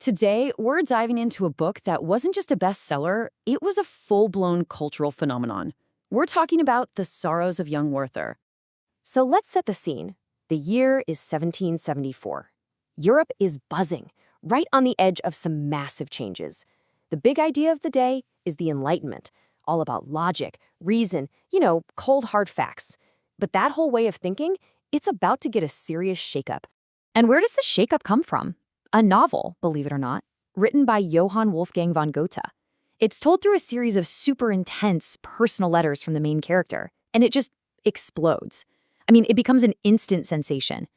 Today, we're diving into a book that wasn't just a bestseller, it was a full-blown cultural phenomenon. We're talking about The Sorrows of Young Werther. So let's set the scene. The year is 1774. Europe is buzzing, right on the edge of some massive changes. The big idea of the day is the Enlightenment, all about logic, reason, cold hard facts. But that whole way of thinking, it's about to get a serious shakeup. And where does the shakeup come from? A novel, believe it or not, written by Johann Wolfgang von Goethe. It's told through a series of super intense personal letters from the main character, and it just explodes. It becomes an instant sensation.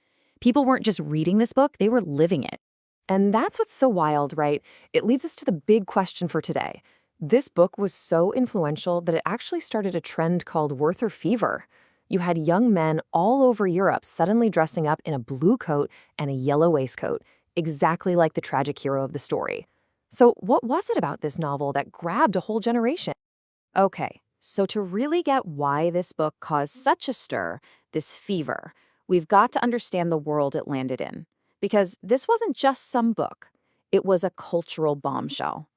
People weren't just reading this book, they were living it. And that's what's so wild, right? It leads us to the big question for today. This book was so influential that it actually started a trend called Werther fever. You had young men all over Europe suddenly dressing up in a blue coat and a yellow waistcoat, exactly like the tragic hero of the story. So what was it about this novel that grabbed a whole generation? Okay, so to really get why this book caused such a stir, this fever, we've got to understand the world it landed in. Because this wasn't just some book. It was a cultural bombshell.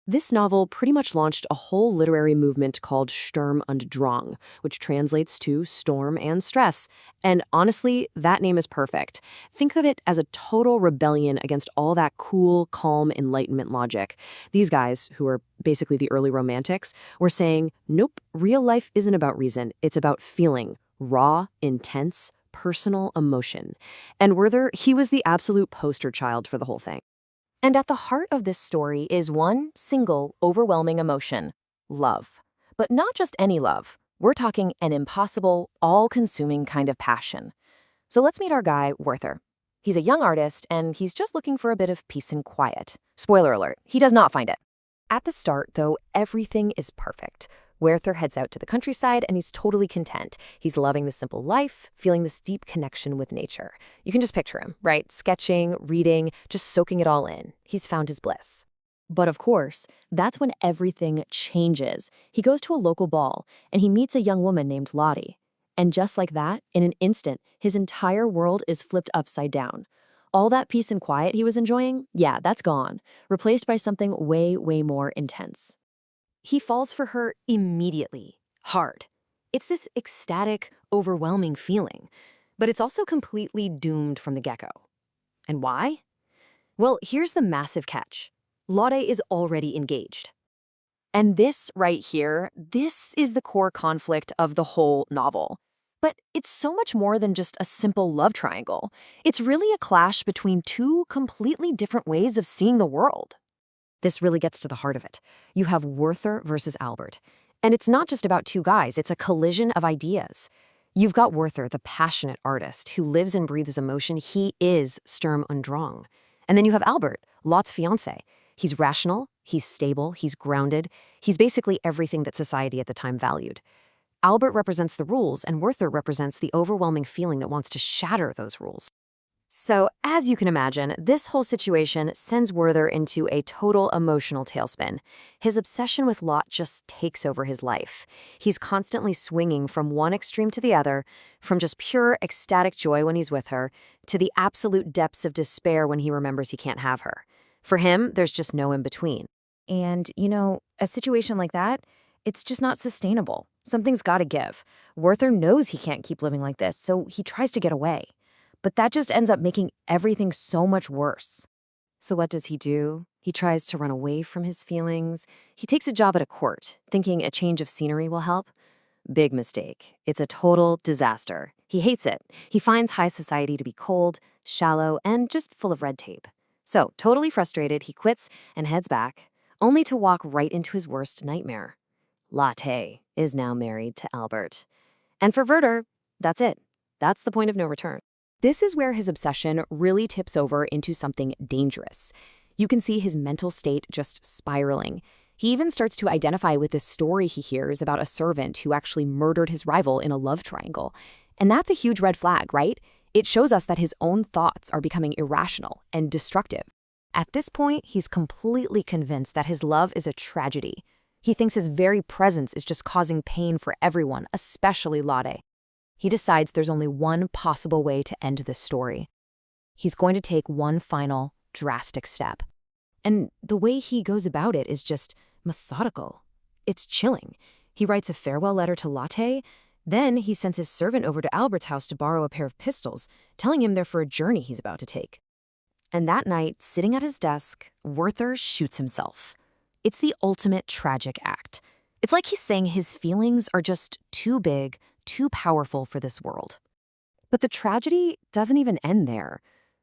This novel pretty much launched a whole literary movement called Sturm und Drang, which translates to storm and stress. And honestly, that name is perfect. Think of it as a total rebellion against all that cool, calm Enlightenment logic. These guys, who are basically the early romantics, were saying, nope, real life isn't about reason. It's about feeling, raw, intense, personal emotion. And Werther, he was the absolute poster child for the whole thing. And at the heart of this story is one single, overwhelming emotion: love. But not just any love. We're talking an impossible, all-consuming kind of passion. So let's meet our guy, Werther. He's a young artist, and he's just looking for a bit of peace and quiet. Spoiler alert, he does not find it. At the start, though, everything is perfect. Werther heads out to the countryside, and he's totally content. He's loving the simple life, feeling this deep connection with nature. You can just picture him, right? Sketching, reading, just soaking it all in. He's found his bliss. But of course, that's when everything changes. He goes to a local ball, and he meets a young woman named Lottie. And just like that, in an instant, his entire world is flipped upside down. All that peace and quiet he was enjoying, yeah, that's gone, replaced by something way, way more intense. He falls for her immediately, hard. It's this ecstatic, overwhelming feeling, but it's also completely doomed from the get-go. And why? Well, here's the massive catch. Lotte is already engaged. And this right here, this is the core conflict of the whole novel. But it's so much more than just a simple love triangle. It's really a clash between two completely different ways of seeing the world. This really gets to the heart of it. You have Werther versus Albert. And it's not just about two guys, it's a collision of ideas. You've got Werther, the passionate artist who lives and breathes emotion. He is Sturm und Drang. And then you have Albert, Lot's fiancé. He's rational, he's stable, he's grounded. He's basically everything that society at the time valued. Albert represents the rules, and Werther represents the overwhelming feeling that wants to shatter those rules. So, as you can imagine, this whole situation sends Werther into a total emotional tailspin. His obsession with Lot just takes over his life. He's constantly swinging from one extreme to the other, from just pure ecstatic joy when he's with her, to the absolute depths of despair when he remembers he can't have her. For him, there's just no in-between. And, a situation like that, it's just not sustainable. Something's got to give. Werther knows he can't keep living like this, so he tries to get away. But that just ends up making everything so much worse. So what does he do? He tries to run away from his feelings. He takes a job at a court, thinking a change of scenery will help. Big mistake. It's a total disaster. He hates it. He finds high society to be cold, shallow, and just full of red tape. So, totally frustrated, he quits and heads back, only to walk right into his worst nightmare. Lotte is now married to Albert. And for Werther, that's it. That's the point of no return. This is where his obsession really tips over into something dangerous. You can see his mental state just spiraling. He even starts to identify with this story he hears about a servant who actually murdered his rival in a love triangle. And that's a huge red flag, right? It shows us that his own thoughts are becoming irrational and destructive. At this point, he's completely convinced that his love is a tragedy. He thinks his very presence is just causing pain for everyone, especially Lotte. He decides there's only one possible way to end this story. He's going to take one final, drastic step. And the way he goes about it is just methodical. It's chilling. He writes a farewell letter to Latte, then he sends his servant over to Albert's house to borrow a pair of pistols, telling him they're for a journey he's about to take. And that night, sitting at his desk, Werther shoots himself. It's the ultimate tragic act. It's like he's saying his feelings are just too big, too powerful for this world. But the tragedy doesn't even end there.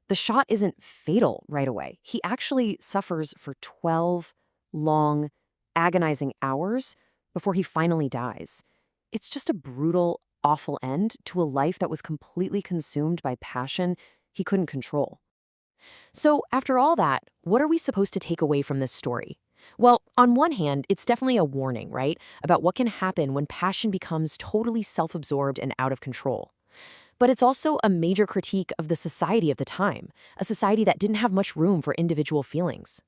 The shot isn't fatal right away. He actually suffers for 12 long, agonizing hours before he finally dies. It's just a brutal, awful end to a life that was completely consumed by passion he couldn't control. So, after all that, what are we supposed to take away from this story? Well, on one hand, it's definitely a warning, right? About what can happen when passion becomes totally self-absorbed and out of control. But it's also a major critique of the society of the time, a society that didn't have much room for individual feelings.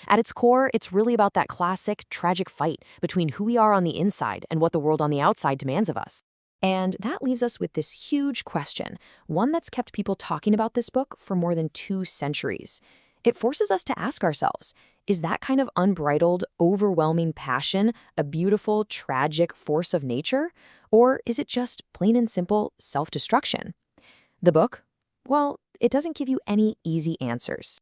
At its core, it's really about that classic, tragic fight between who we are on the inside and what the world on the outside demands of us. And that leaves us with this huge question, one that's kept people talking about this book for more than 2 centuries. It forces us to ask ourselves, is that kind of unbridled, overwhelming passion a beautiful, tragic force of nature? Or is it just plain and simple self-destruction? The book? Well, it doesn't give you any easy answers.